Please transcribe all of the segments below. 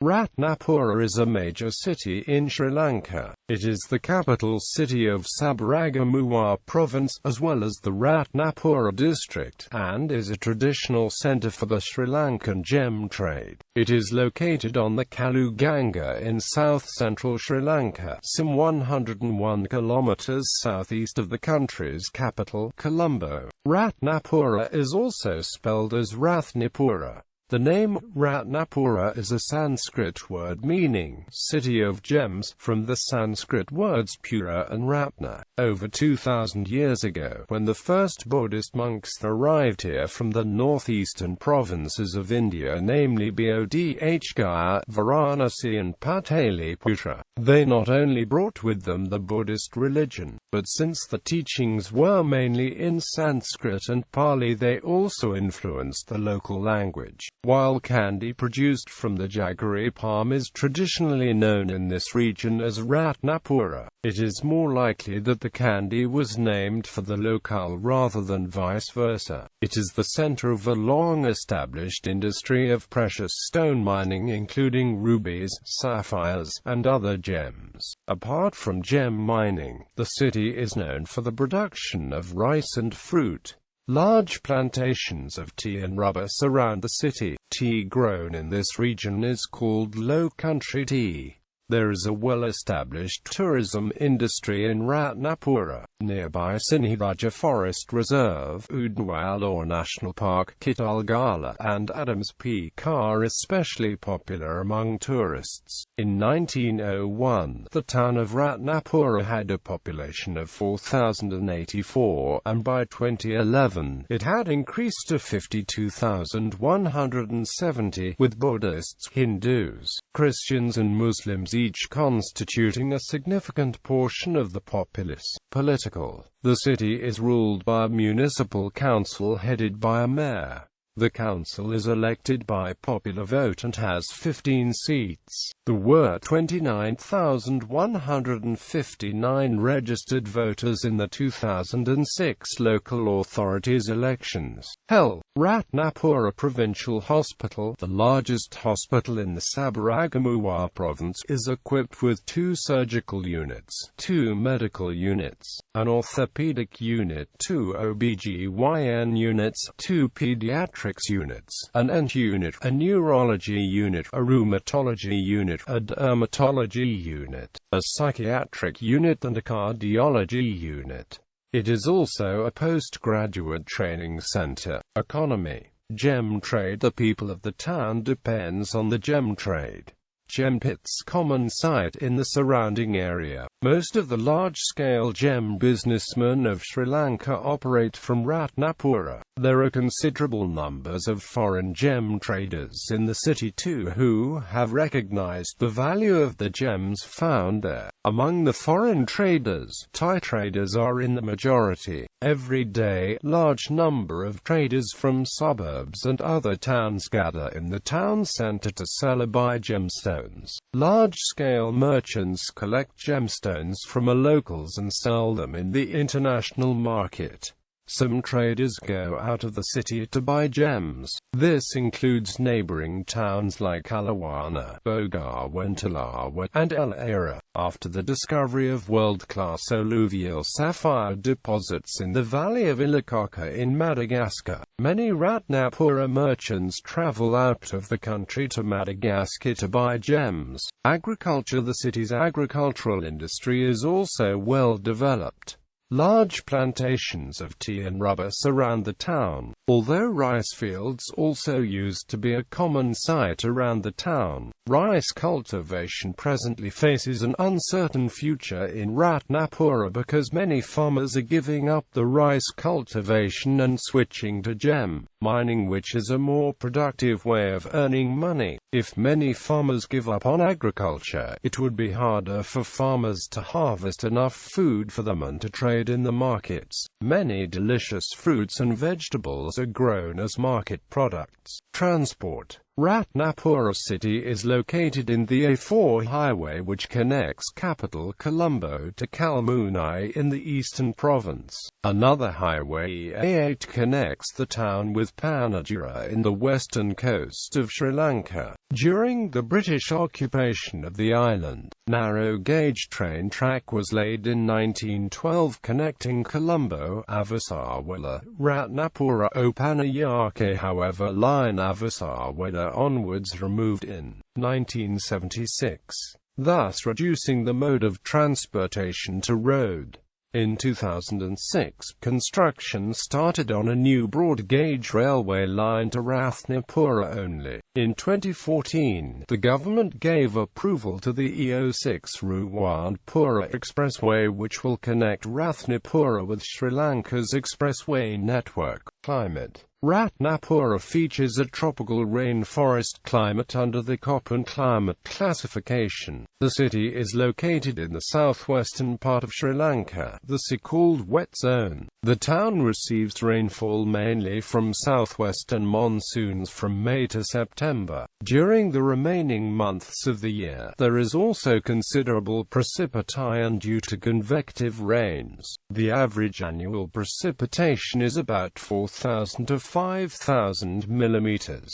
Ratnapura is a major city in Sri Lanka. It is the capital city of Sabaragamuwa Province, as well as the Ratnapura District, and is a traditional centre for the Sri Lankan gem trade. It is located on the Kalu Ganga in south-central Sri Lanka, some 101 kilometers southeast of the country's capital, Colombo. Ratnapura is also spelled as Rathnapura. The name Ratnapura is a Sanskrit word meaning city of gems, from the Sanskrit words pura and ratna. Over 2,000 years ago, when the first Buddhist monks arrived here from the northeastern provinces of India, namely Bodh Gaya, Varanasi and Pataliputra, they not only brought with them the Buddhist religion, but since the teachings were mainly in Sanskrit and Pali, they also influenced the local language. While candy produced from the jaggery palm is traditionally known in this region as Ratnapura, it is more likely that the candy was named for the locale rather than vice versa. It is the center of a long-established industry of precious stone mining, including rubies, sapphires, and other gems. Apart from gem mining, the city is known for the production of rice and fruit. Large plantations of tea and rubber surround the city. Tea grown in this region is called low country tea. There is a well-established tourism industry in Ratnapura. Nearby Sinhiraja Forest Reserve, Udnwalore National Park, Kitulgala, and Adams Peak are especially popular among tourists. In 1901, the town of Ratnapura had a population of 4,084, and by 2011, it had increased to 52,170, with Buddhists, Hindus, Christians and Muslims each constituting a significant portion of the populace. Political. The city is ruled by a municipal council headed by a mayor. The council is elected by popular vote and has 15 seats. There were 29,159 registered voters in the 2006 local authorities elections. Ratnapura Provincial Hospital, the largest hospital in the Sabaragamuwa Province, is equipped with 2 surgical units, 2 medical units, an orthopedic unit, 2 OBGYN units, 2 pediatrics units, an ENT unit, a neurology unit, a rheumatology unit, a dermatology unit, a psychiatric unit and a cardiology unit. It is also a postgraduate training center. Economy. Gem trade. The people of the town depends on the gem trade. Gem pits common sight in the surrounding area. Most of the large-scale gem businessmen of Sri Lanka operate from Ratnapura. There are considerable numbers of foreign gem traders in the city too who have recognized the value of the gems found there. Among the foreign traders, Thai traders are in the majority. Every day, large number of traders from suburbs and other towns gather in the town center to sell or buy gemstones. Large-scale merchants collect gemstones from locals and sell them in the international market. Some traders go out of the city to buy gems. This includes neighboring towns like Alawana, Bogawentalawa, and El Era. After the discovery of world-class alluvial sapphire deposits in the valley of Ilokaka in Madagascar, many Ratnapura merchants travel out of the country to Madagascar to buy gems. Agriculture. The city's agricultural industry is also well developed. Large plantations of tea and rubber surround the town, although rice fields also used to be a common sight around the town. Rice cultivation presently faces an uncertain future in Ratnapura because many farmers are giving up the rice cultivation and switching to gem mining, which is a more productive way of earning money. If many farmers give up on agriculture, it would be harder for farmers to harvest enough food for them and to trade in the markets. Many delicious fruits and vegetables are grown as market products. Transport. Ratnapura city is located in the A4 highway which connects capital Colombo to Kalmunai in the eastern province. Another highway, A8, connects the town with Panadura in the western coast of Sri Lanka. During the British occupation of the island, narrow-gauge train track was laid in 1912 connecting Colombo, Avasarwala, Ratnapura, Opanayake. However, line Avasarwala onwards removed in 1976, thus reducing the mode of transportation to road. In 2006, construction started on a new broad-gauge railway line to Rathnapura only. In 2014, the government gave approval to the E06 Rathnapura Expressway, which will connect Rathnapura with Sri Lanka's expressway network. Climate: Ratnapura features a tropical rainforest climate under the Köppen climate classification. The city is located in the southwestern part of Sri Lanka, the so-called wet zone. The town receives rainfall mainly from southwestern monsoons from May to September. During the remaining months of the year, there is also considerable precipitation due to convective rains. The average annual precipitation is about 4,000 to 5,000 millimeters.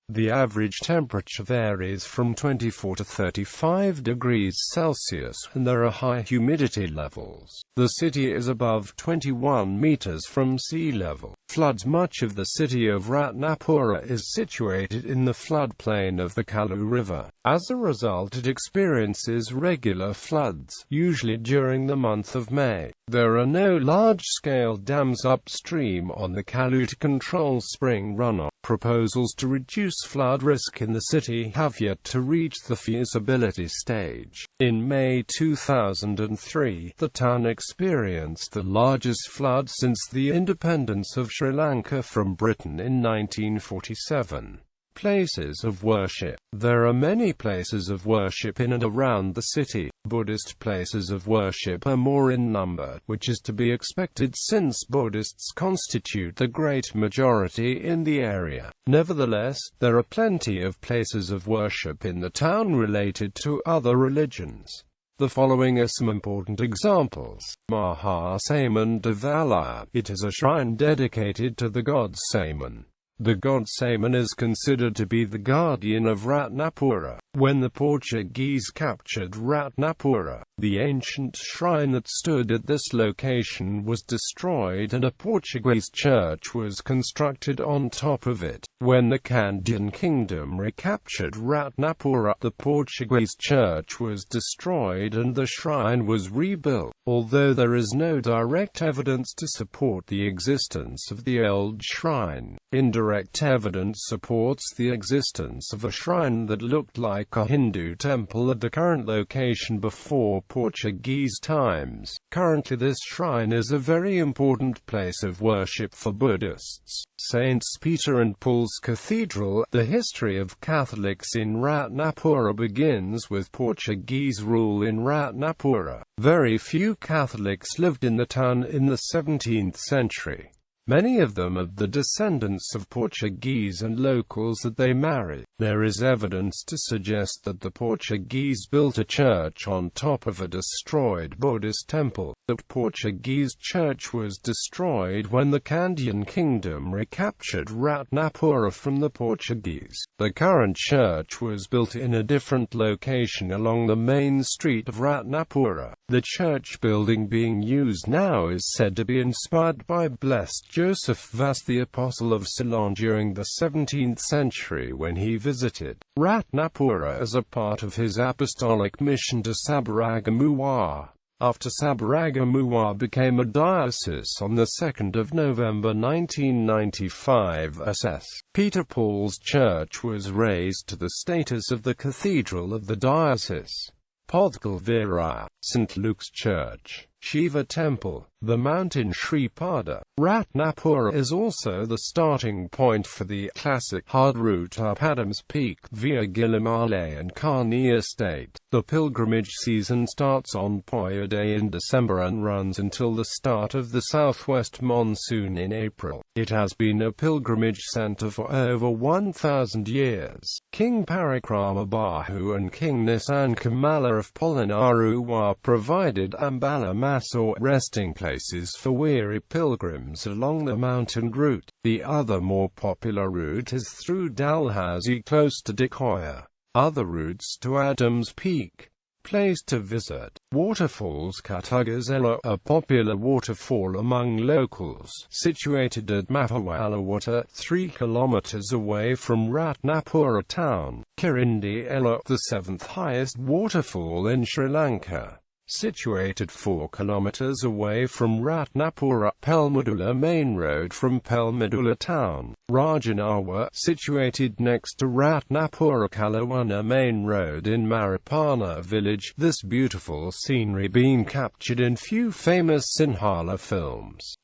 The average temperature varies from 24 to 35 degrees Celsius, and there are high humidity levels. The city is above 21 meters from sea level. Floods: much of the city of Ratnapura is situated in the floodplain of the Kalu River. As a result, it experiences regular floods, usually during the month of May. There are no large-scale dams upstream on the Kalu to control spring runoff. Proposals to reduce flood risk in the city have yet to reach the feasibility stage. In May 2003, the town experienced the largest flood since the independence of Sri Lanka from Britain in 1947. Places of worship: there are many places of worship in and around the city. Buddhist places of worship are more in number, which is to be expected since Buddhists constitute the great majority in the area. Nevertheless, there are plenty of places of worship in the town related to other religions. The following are some important examples. Mahasaman Devalaya. It is a shrine dedicated to the god Saman. The god Saman is considered to be the guardian of Ratnapura. When the Portuguese captured Ratnapura, the ancient shrine that stood at this location was destroyed and a Portuguese church was constructed on top of it. When the Kandyan kingdom recaptured Ratnapura, the Portuguese church was destroyed and the shrine was rebuilt. Although there is no direct evidence to support the existence of the old shrine, indirect evidence supports the existence of a shrine that looked like a Hindu temple at the current location before Portuguese times. Currently, this shrine is a very important place of worship for Buddhists. Saints Peter and Paul's Cathedral. The history of Catholics in Ratnapura begins with Portuguese rule in Ratnapura. Very few Catholics lived in the town in the 17th century. Many of them are the descendants of Portuguese and locals that they married. There is evidence to suggest that the Portuguese built a church on top of a destroyed Buddhist temple. The Portuguese church was destroyed when the Kandyan kingdom recaptured Ratnapura from the Portuguese. The current church was built in a different location along the main street of Ratnapura. The church building being used now is said to be inspired by Blessed Joseph Vas, the Apostle of Ceylon, during the 17th century when he visited Ratnapura as a part of his apostolic mission to Sabaragamuwa. After Sabaragamuwa became a diocese on the 2nd of November 1995, St. Peter Paul's Church was raised to the status of the cathedral of the diocese. Podgalvira, St. Luke's Church, Shiva Temple, the mountain Shripada. Ratnapura is also the starting point for the classic hard route up Adams Peak via Gillimalay and Carney Estate. The pilgrimage season starts on Poya Day in December and runs until the start of the southwest monsoon in April. It has been a pilgrimage centre for over 1,000 years. King Parakramabahu and King Nisankamala of Polonnaruwa provided Ambala or resting places for weary pilgrims along the mountain route. The other more popular route is through Dalhousie close to Decoya. Other routes to Adams Peak. Place to visit. Waterfalls Katugazela, a popular waterfall among locals, situated at Mapawala 3 kilometers away from Ratnapura town. Kirindi Ela, the 7th highest waterfall in Sri Lanka, situated 4 kilometers away from Ratnapura. Pelmadula main road from Pelmadula town. Rajanawa, situated next to Ratnapura. Kalawana main road in Maripana village. This beautiful scenery been captured in few famous Sinhala films.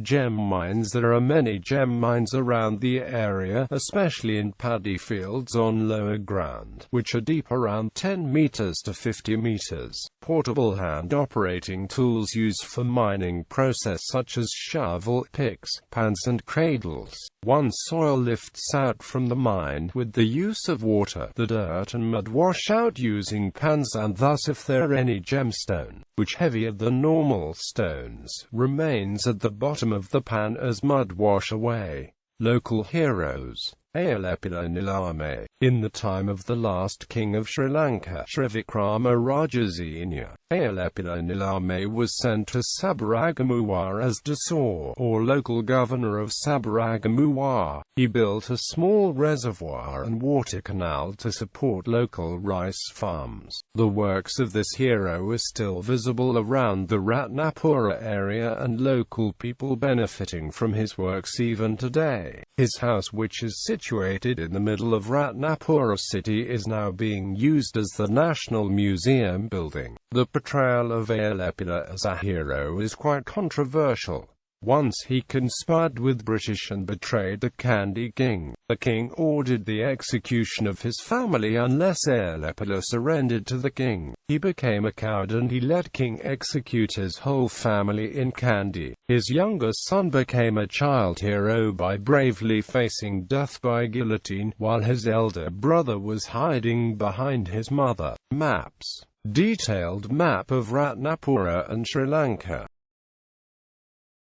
Gem mines. There are many gem mines around the area, especially in paddy fields on lower ground, which are deep around 10 meters to 50 meters. Portable hand-operating tools used for mining process such as shovel, picks, pans and cradles. Once soil lifts out from the mine with the use of water, the dirt and mud wash out using pans, and thus if there are any gemstone, which heavier than normal stones, remains at the bottom of the pan as mud wash away. Local heroes. Ayalepila Nilame. In the time of the last king of Sri Lanka, Srivikrama Rajasena, Ayalepila Nilame was sent to Sabaragamuwa as Dasor, or local governor of Sabaragamuwa. He built a small reservoir and water canal to support local rice farms. The works of this hero are still visible around the Ratnapura area, and local people benefiting from his works even today. His house, which is situated in the middle of Ratnapura city, is now being used as the National Museum building. The portrayal of Ayalepila as a hero is quite controversial. Once he conspired with British and betrayed the Kandy king. The king ordered the execution of his family unless Ayalepila surrendered to the king. He became a coward and he let king execute his whole family in Kandy. His younger son became a child hero by bravely facing death by guillotine, while his elder brother was hiding behind his mother. Maps. Detailed map of Ratnapura and Sri Lanka.